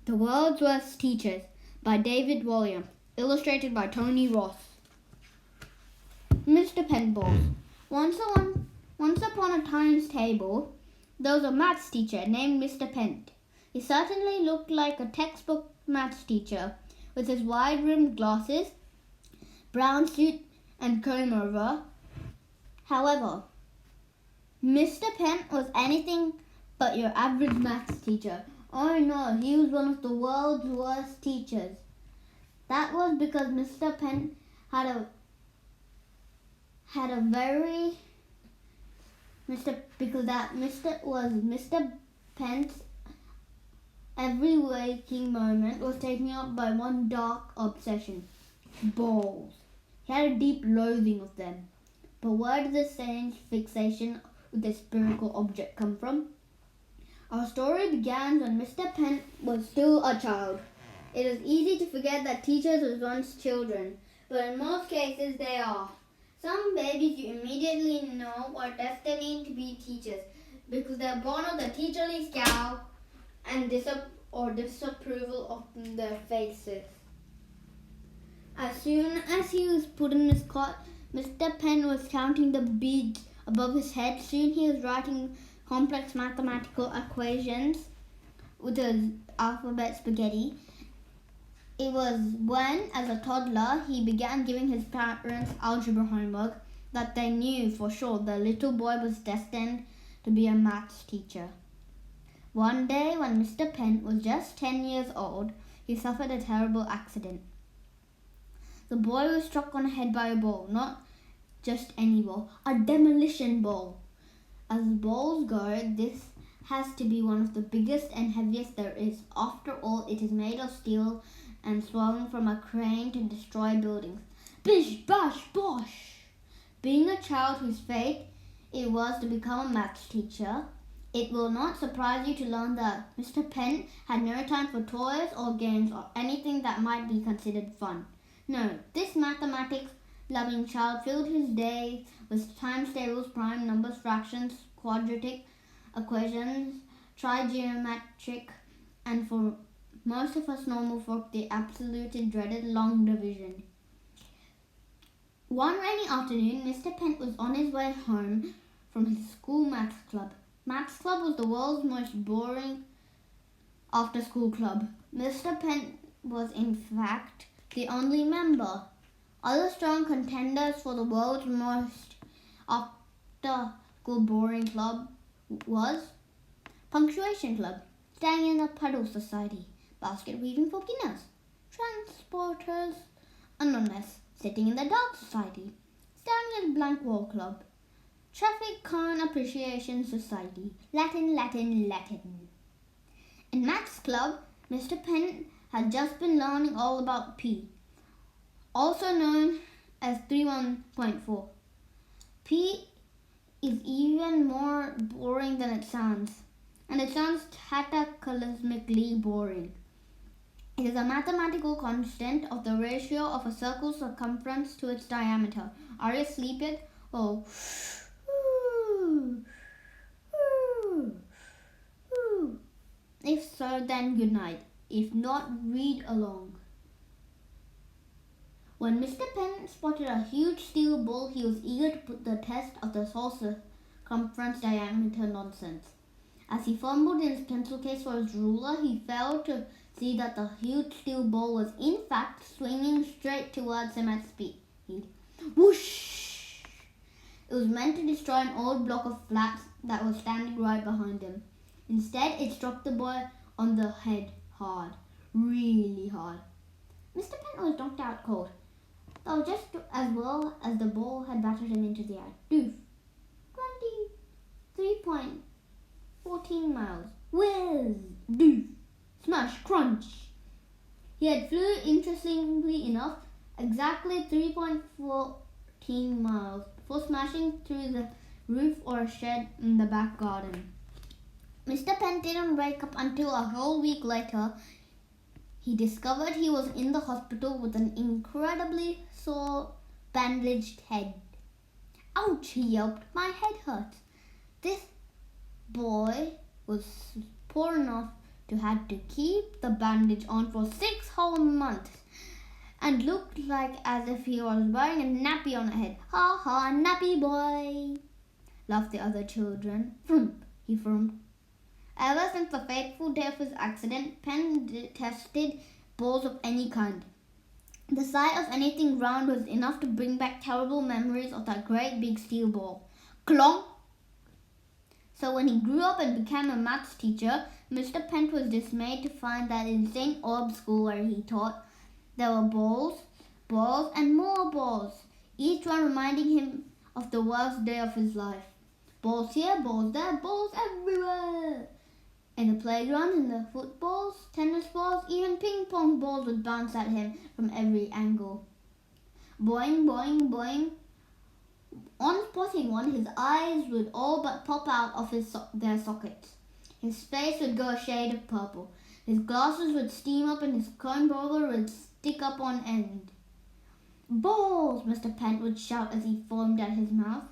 The World's Worst Teachers by David Walliams, illustrated by Tony Ross. Mr. Pent balls. Once upon a time's table, there was a maths teacher named Mr. Pent. He certainly looked like a textbook maths teacher, with his wide-rimmed glasses, brown suit, and comb-over. However, Mr. Pent was anything but your average maths teacher. Oh no, he was one of the world's worst teachers. That was because Mr. Pent Mr. Pence every waking moment was taken up by one dark obsession: balls. He had a deep loathing of them. But where did this strange fixation with this spherical object come from? Our story began when Mr. Pent was still a child. It is easy to forget that teachers were once children, but in most cases they are. Some babies you immediately know are destined to be teachers because they are born with a teacherly scowl and disapproval on their faces. As soon as he was put in his cot, Mr. Pent was counting the beads above his head. Soon he was writing complex mathematical equations with his alphabet spaghetti. It was when, as a toddler, he began giving his parents algebra homework that they knew for sure the little boy was destined to be a maths teacher. One day, when Mr. Pent was just 10 years old, he suffered a terrible accident. The boy was struck on the head by a ball, not just any ball, a demolition ball. As balls go, this has to be one of the biggest and heaviest there is. After all, it is made of steel and swung from a crane to destroy buildings. Bish, bash, bosh! Being a child whose fate it was to become a maths teacher, it will not surprise you to learn that Mr. Pent had no time for toys or games or anything that might be considered fun. No, this mathematics-loving child filled his days with times tables, prime numbers, fractions, quadratic equations, trigonometric, and for most of us normal folk, the absolutely dreaded long division. One rainy afternoon, Mr. Pent was on his way home from his school maths club. Maths club was the world's most boring after-school club. Mr. Pent was, in fact, the only member. Other strong contenders for the world's most after-school boring club was Punctuation Club, Staying in a Puddle Society, Basket Weaving for Beginners, Transporters Anonymous, Sitting in the Dark Society, Staring at Blank Wall Club, Traffic Cone Appreciation Society, Latin. In Maths Club, Mr. Pent had just been learning all about P, also known as 31.4. P is even more boring than it sounds, and it sounds cataclysmically boring. It is a mathematical constant of the ratio of a circle's circumference to its diameter. Are you asleep yet? Oh. If so, then good night. If not, read along. When Mr. Pent spotted a huge steel ball, he was eager to put the test of the whole circumference diameter nonsense. As he fumbled in his pencil case for his ruler, he failed to see that the huge steel ball was in fact swinging straight towards him at speed. Whoosh! It was meant to destroy an old block of flats that was standing right behind him. Instead, it struck the boy on the head hard, really hard. Mr. Pent was knocked out cold, though just as well as the ball had battered him into the air. Doof! 23.14 miles. Whiz! Doof! Smash! Crunch! He had flew, interestingly enough, exactly 3.14 miles before smashing through the roof or a shed in the back garden. Mr. Pent didn't wake up until a whole week later. He discovered he was in the hospital with an incredibly sore, bandaged head. Ouch, he yelped. My head hurts. This boy was poor enough who had to keep the bandage on for 6 whole months and looked like as if he was wearing a nappy on her head. Ha ha, nappy boy, laughed the other children. Frump, he frummed. Ever since the fateful day of his accident, Pent detested balls of any kind. The sight of anything round was enough to bring back terrible memories of that great big steel ball. Clonk! So when he grew up and became a maths teacher, Mr. Pent was dismayed to find that in St. Aub's school where he taught, there were balls, and more balls, each one reminding him of the worst day of his life. Balls here, balls there, balls everywhere. In the playground, in the footballs, tennis balls, even ping pong balls would bounce at him from every angle. Boing, boing, boing. On spotting one, his eyes would all but pop out of their sockets. His face would go a shade of purple. His glasses would steam up and his comb over would stick up on end. Balls! Mr. Pent would shout as he foamed at his mouth.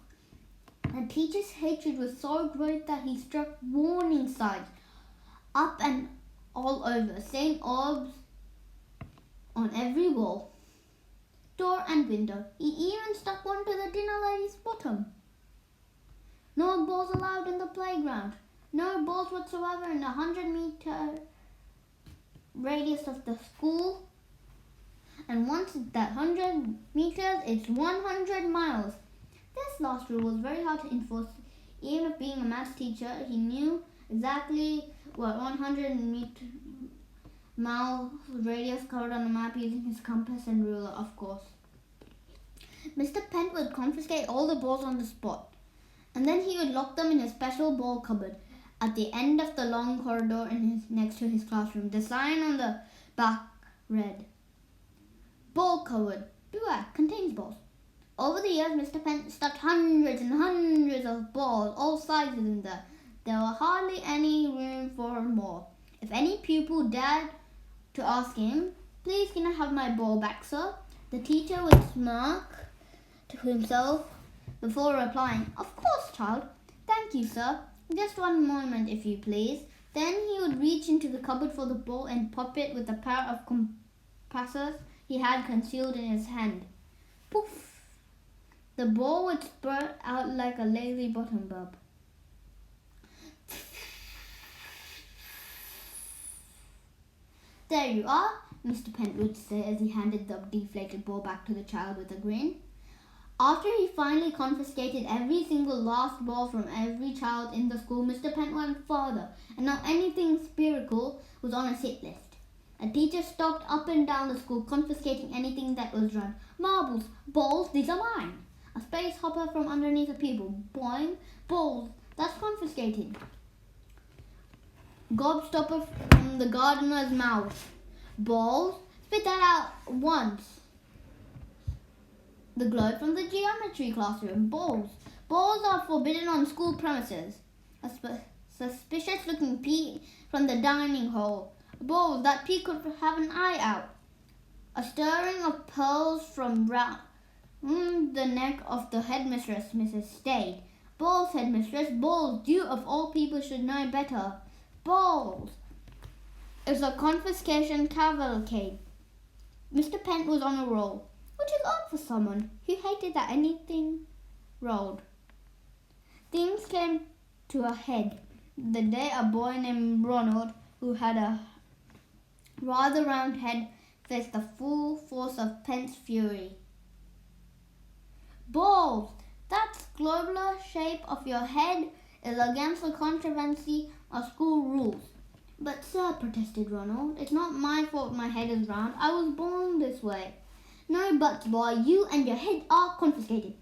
The teacher's hatred was so great that he struck warning signs up and all over St. Aub's on every wall, door and window. He even stuck one to the dinner lady's bottom. No balls allowed in the playground. No balls whatsoever in a 100-meter radius of the school. And once that 100 meters, it's 100 miles. This last rule was very hard to enforce. Even if being a maths teacher, he knew exactly what 100-mile radius covered on a map using his compass and ruler, of course. Mr. Pent would confiscate all the balls on the spot, and then he would lock them in a special ball cupboard at the end of the long corridor next to his classroom. The sign on the back read, "Ball cupboard, beware, contains balls." Over the years, Mr. Pent stuffed hundreds and hundreds of balls, all sizes in there. There were hardly any room for more. If any pupil dared to ask him, "Please, can I have my ball back, sir?" the teacher would smirk to himself before replying, "Of course, child. Thank you, sir. Just one moment, if you please." Then he would reach into the cupboard for the ball and pop it with a pair of compasses he had concealed in his hand. Poof! The ball would spurt out like a lazy bottom bulb. "There you are," Mr. Pent would say as he handed the deflated ball back to the child with a grin. After he finally confiscated every single last ball from every child in the school, Mr. Pent went further, and now anything spherical was on his hit list. A teacher stalked up and down the school, confiscating anything that was round. "Marbles, balls, these are mine." A space hopper from underneath a pupil. "Boing, balls, that's confiscated." Gobstopper from the gardener's mouth. "Balls, spit that out once." The globe from the geometry classroom. "Balls, balls are forbidden on school premises." A suspicious looking pea from the dining hall. "Balls, that pea could have an eye out." A stirring of pearls from round the neck of the headmistress, Mrs. Stade. "Balls, headmistress, balls, you of all people should know better. Balls." It was a confiscation cavalcade. Mr. Pent was on a roll, which is odd for someone who hated that anything rolled. Things came to a head the day a boy named Ronald, who had a rather round head, faced the full force of Pent's fury. "Balls, that globular shape of your head is against the controversy of school rules." "But sir," protested Ronald, "it's not my fault my head is round. I was born this way." "No buts, boy. You and your head are confiscated."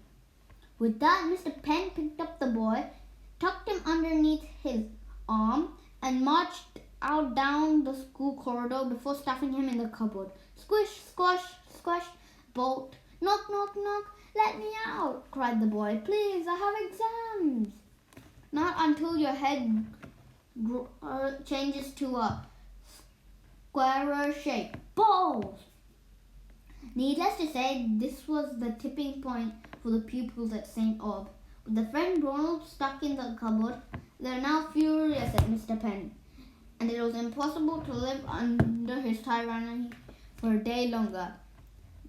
With that, Mr. Pent picked up the boy, tucked him underneath his arm, and marched out down the school corridor before stuffing him in the cupboard. Squish, squash, squash, bolt. "Knock, knock, knock. Let me out," cried the boy. "Please, I have exams." "Not until your head changes to a squarer shape." "Balls!" Needless to say, this was the tipping point for the pupils at St. Aub. With the friend Ronald stuck in the cupboard, they were now furious at Mr. Pent. and it was impossible to live under his tyranny for a day longer.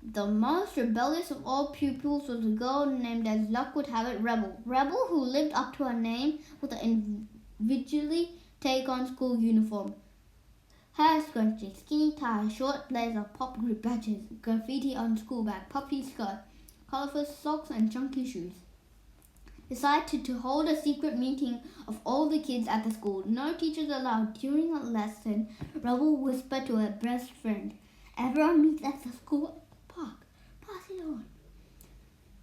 The most rebellious of all pupils was a girl named, as luck would have it, Rebel. Rebel, who lived up to her name, would individually take on school uniform. Hair scrunchie, skinny tie, short blazer, pop group badges, graffiti on school bag, puffy skirt, colourful socks and chunky shoes. Decided to hold a secret meeting of all the kids at the school. No teachers allowed. During a lesson, Rebel whispered to her best friend, "Everyone meets at the school park. Pass it on."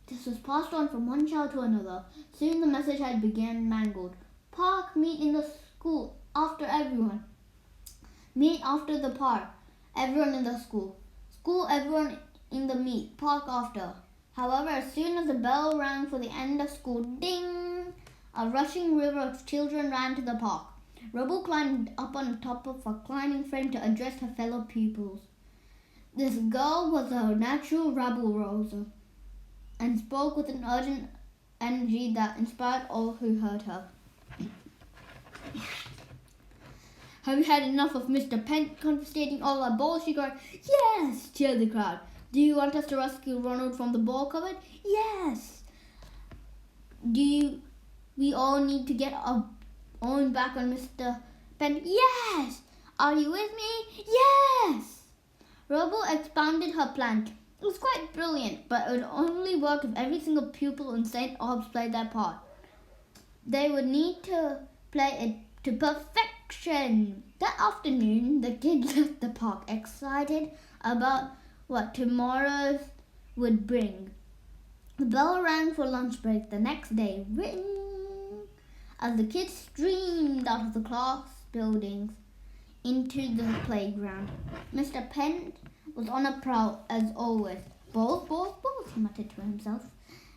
This was passed on from one child to another. Soon the message had begun mangled. Park, meet in the school after everyone. Meet after the park. Everyone in the school. School, everyone in the meet. Park after. However, as soon as the bell rang for the end of school, ding! A rushing river of children ran to the park. Rebel climbed up on top of a climbing frame to address her fellow pupils. This girl was a natural rabble-rouser and spoke with an urgent energy that inspired all who heard her. "Have you had enough of Mr. Pent confiscating all our balls?" she cried. "Yes!" cheered the crowd. "Do you want us to rescue Ronald from the ball cupboard?" "Yes!" We all need to get our own back on Mr. Pent?" "Yes!" "Are you with me?" "Yes!" Rebel expounded her plan. It was quite brilliant, but it would only work if every single pupil in St. Aub's played their part. They would need to play it to perfection. That afternoon, the kids left the park excited about what tomorrow would bring. The bell rang for lunch break the next day. Ring! As the kids streamed out of the class buildings into the playground. Mr. Pent was on a prowl as always. "Balls, balls, balls," he muttered to himself,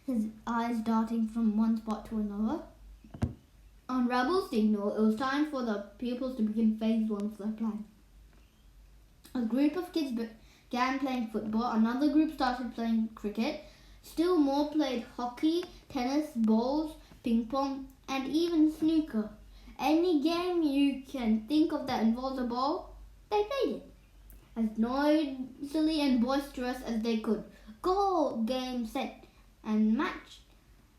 his eyes darting from one spot to another. On Rebel's signal, it was time for the pupils to begin phase 1 of their plan. A group of kids began playing football, another group started playing cricket, still more played hockey, tennis, bowls, ping pong, and even snooker. Any game you can think of that involves a ball, they played it, as noisily and boisterous as they could. Goal, game, set, and match.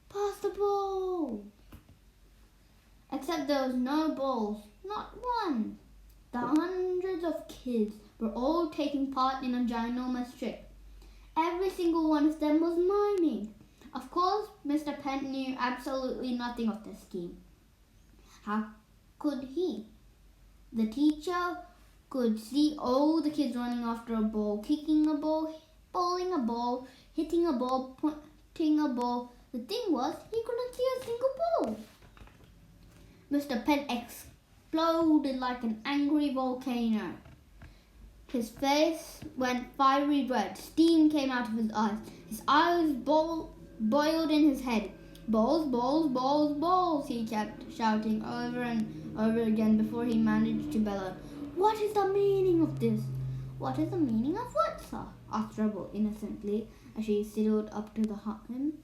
Pass the ball. Except there was no balls, not one. The hundreds of kids were all taking part in a ginormous trick. Every single one of them was miming. Of course, Mr. Pent knew absolutely nothing of this scheme. How could he? The teacher could see all the kids running after a ball, kicking a ball, bowling a ball, hitting a ball, punting a ball. The thing was, he couldn't see a single ball. Mr. Pent exploded like an angry volcano. His face went fiery red. Steam came out of his eyes. His eyes boiled in his head. "Balls, balls, balls, balls," he kept shouting over and over again before he managed to bellow. "What is the meaning of this?" "What is the meaning of what, sir?" asked Rebel innocently as she sidled up to him.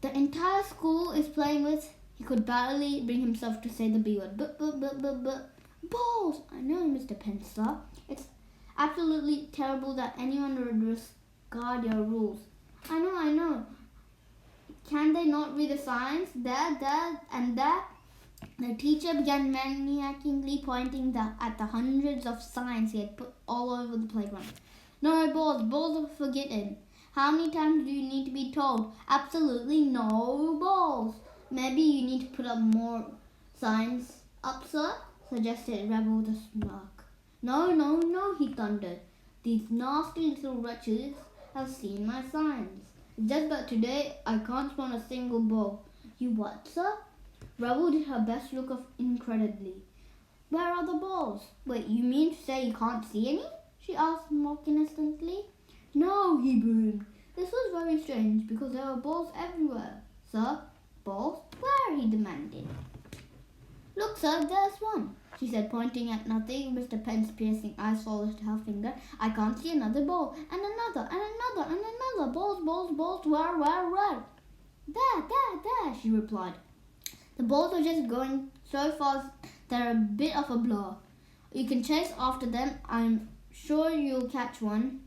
"The entire school is playing with..." He could barely bring himself to say the B word. But. "Balls!" "I know, Mr. Pence, sir. It's absolutely terrible that anyone would discard your rules." I know. Can they not read the signs? There, and there." The teacher began maniacally pointing at the hundreds of signs he had put all over the playground. "No balls. Balls are forbidden. How many times do you need to be told? Absolutely no balls." "Maybe you need to put up more signs up, sir," suggested Rebel with a smirk. No, he thundered. "These nasty little wretches have seen my signs. It's just that today I can't spawn a single ball." "You what, sir?" Rebel did her best look of incredulity. "Where are the balls?" "Wait, you mean to say you can't see any?" she asked mock innocently. "No," he boomed. This was very strange because there were balls everywhere. "Sir, balls? Where?" he demanded. "Look, sir, there's one," she said, pointing at nothing. Mr. Pence's piercing eyes followed her finger. "I can't see another ball, and another. Balls, where?" There, she replied. The balls were just going so fast They're a bit of a blur. You can chase after them. I'm sure you'll catch one.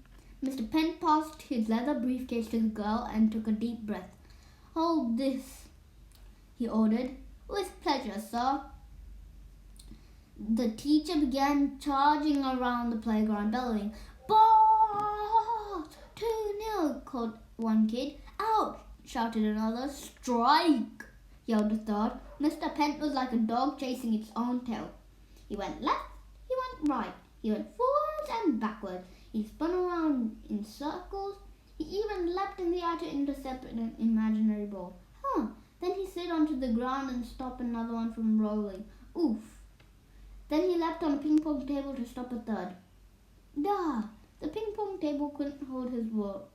Mr. Pent passed his leather briefcase to the girl and took a deep breath. Hold this, he ordered. With pleasure, sir. The teacher began charging around the playground, bellowing. Ball! 2-0, called one kid. Out! Shouted another. Strike! Yelled a third. Mr. Pent was like a dog chasing its own tail. He went left, he went right, he went forwards and backwards. He spun around in circles. He even leapt in the air to intercept an imaginary ball. Then he slid onto the ground and stopped another one from rolling. Oof! Then he leapt on a ping-pong table to stop a third. The ping-pong table couldn't hold his ball.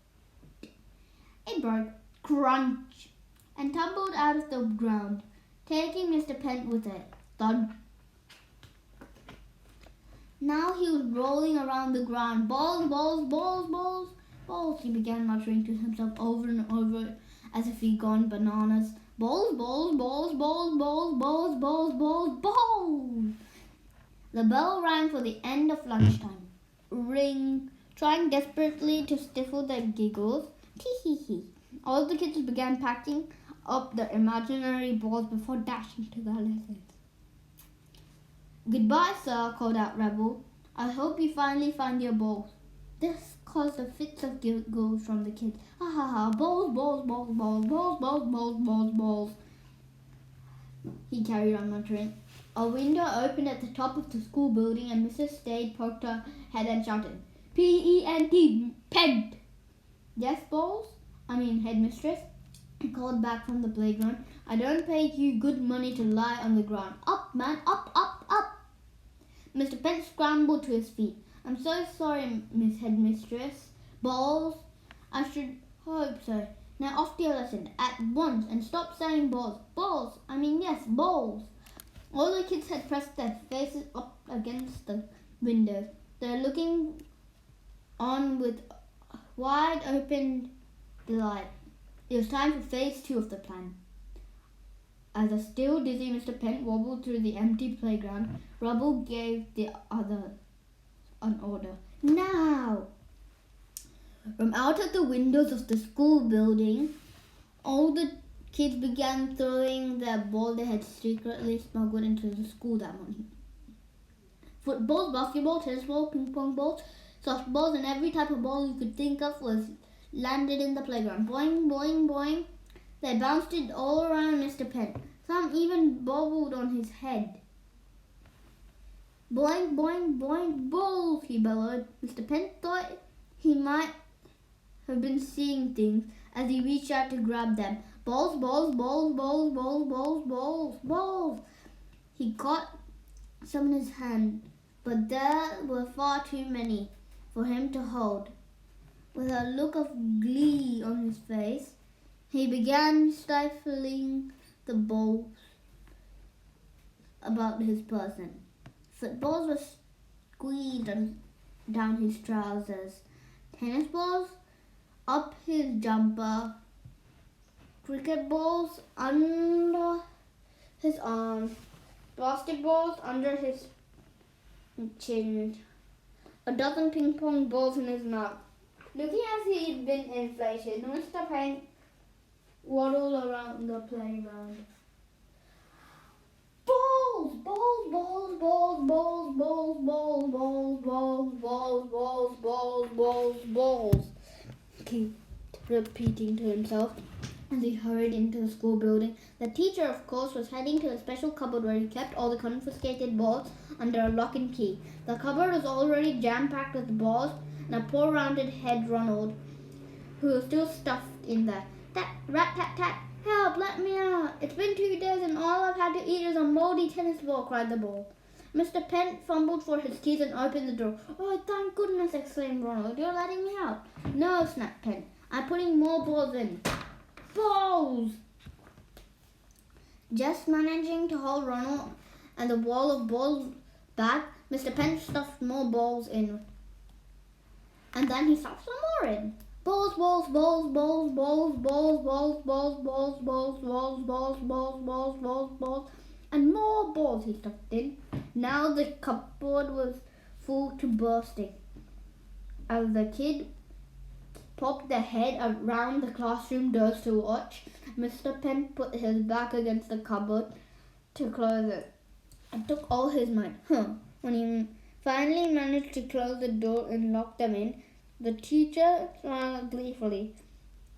It broke, crunch, and tumbled out of the ground, taking Mr. Pent with it. Thud. Now he was rolling around the ground. Balls, balls, balls, balls, balls, he began muttering to himself over and over as if he'd gone bananas. Balls, balls, balls, balls, balls, balls, balls, balls, balls. The bell rang for the end of lunchtime. Ring, trying desperately to stifle their giggles. Tee-hee-hee. All the kids began packing up their imaginary balls before dashing to their lessons. Goodbye, sir, called out Rebel. I hope you finally find your balls. This caused a fit of giggles from the kids. Ha ha ha, balls, balls, balls, balls, balls, balls, balls, balls, balls. He carried on muttering. A window opened at the top of the school building and Mrs. Stade poked her head and shouted, P-E-N-T, Pent. Yes, balls? Headmistress, called back from the playground. I don't pay you good money to lie on the ground. Up, man, up, up, up. Mr. Pent scrambled to his feet. I'm so sorry, Miss Headmistress. Balls? I should hope so. Now off to your lesson, at once, and stop saying balls. Balls, yes, balls. All the kids had pressed their faces up against the windows. They were looking on with wide open delight. It was time for phase 2 of the plan. As a still dizzy Mr. Pent wobbled through the empty playground, Rubble gave the other an order. Now! From out of the windows of the school building, all the kids began throwing their ball they had secretly smuggled into the school that morning. Footballs, basketball, tennis ball, ping pong balls, softballs, and every type of ball you could think of was landed in the playground. Boing, boing, boing. They bounced it all around Mr. Pent. Some even bobbled on his head. Boing, boing, boing, balls, he bellowed. Mr. Pent thought he might have been seeing things as he reached out to grab them. Balls, balls, balls, balls, balls, balls, balls, balls. He caught some in his hand, but there were far too many for him to hold. With a look of glee on his face, he began stifling the balls about his person. Footballs were squeezed down his trousers. Tennis balls up his jumper. Cricket balls under his arms. Basketballs under his chin. A dozen ping pong balls in his mouth. Looking as he'd been inflated, Mr. Pent waddled around the playground. Balls, balls, balls, balls, balls, balls, balls, balls, balls, balls, balls, balls, balls. He kept repeating to himself as he hurried into the school building. The teacher, of course, was heading to a special cupboard where he kept all the confiscated balls under a lock and key. The cupboard was already jam-packed with balls and a poor rounded-head Ronald, who was still stuffed in there. Rat-tat-tat! Help! Let me out! It's been 2 days and all I've had to eat is a moldy tennis ball, cried the ball. Mr. Pent fumbled for his keys and opened the door. Oh, thank goodness, exclaimed Ronald. You're letting me out. No, snapped Pent. I'm putting more balls in. Balls! Just managing to hold Ronald and the wall of balls back, Mr. Pent stuffed more balls in. And then he stuffed some more in. Balls, balls, balls, balls, balls, balls, balls, balls, balls, balls, balls, balls, balls, balls, balls, balls. and more balls he stuffed in. Now the cupboard was full to bursting. As the kid popped their head around the classroom doors to watch, Mr. Pent put his back against the cupboard to close it. It took all his might. When he finally managed to close the door and lock them in, the teacher smiled gleefully.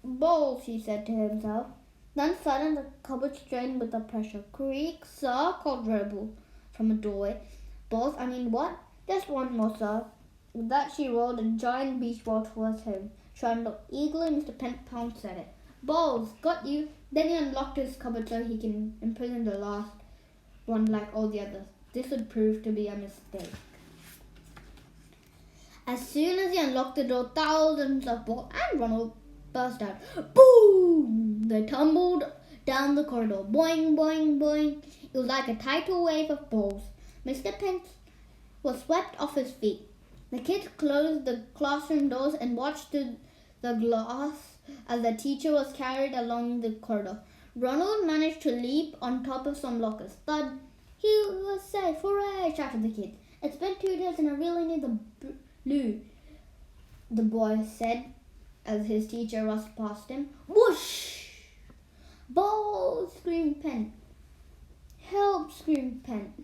Balls, he said to himself. Then suddenly the cupboard strained with the pressure. Creak, sir, called Rebel from a doorway. Balls, I mean what? Just one more, sir. With that she rolled a giant beach ball towards him. Trying to look eagerly, Mr. Pent pounced at it. Balls, got you. Then he unlocked his cupboard so he can imprison the last one like all the others. This would prove to be a mistake. As soon as he unlocked the door, thousands of balls and Ronald burst out. Boom! They tumbled down the corridor. Boing, boing, boing. It was like a tidal wave of balls. Mr. Pence was swept off his feet. The kids closed the classroom doors and watched through the glass as the teacher was carried along the corridor. Ronald managed to leap on top of some lockers. Thud! He was safe! Hooray! Shouted the kids. It's been 2 days and I really need the blue, the boy said as his teacher rushed past him. Whoosh! Balls! Screamed Pent. Help! Screamed Pent.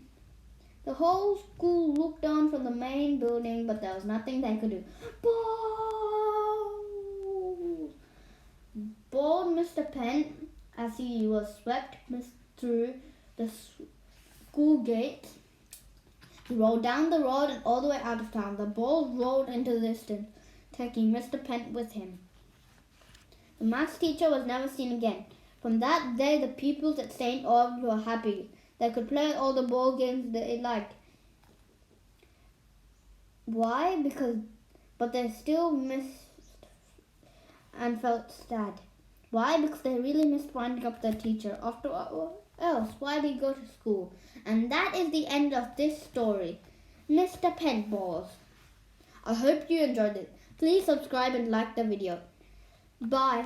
The whole school looked down from the main building, but there was nothing they could do. Balls! Bawled Mr. Pent as he was swept through the school gate. He rolled down the road and all the way out of town. The balls rolled into the distance, taking Mr. Pent with him. The maths teacher was never seen again. From that day, the pupils at St. Aubs were happy. They could play all the ball games they liked. Why? But they still missed and felt sad. Why? Because they really missed winding up their teacher. After all else, why did he go to school? And that is the end of this story. Mr. Pent Balls. I hope you enjoyed it. Please subscribe and like the video. Bye.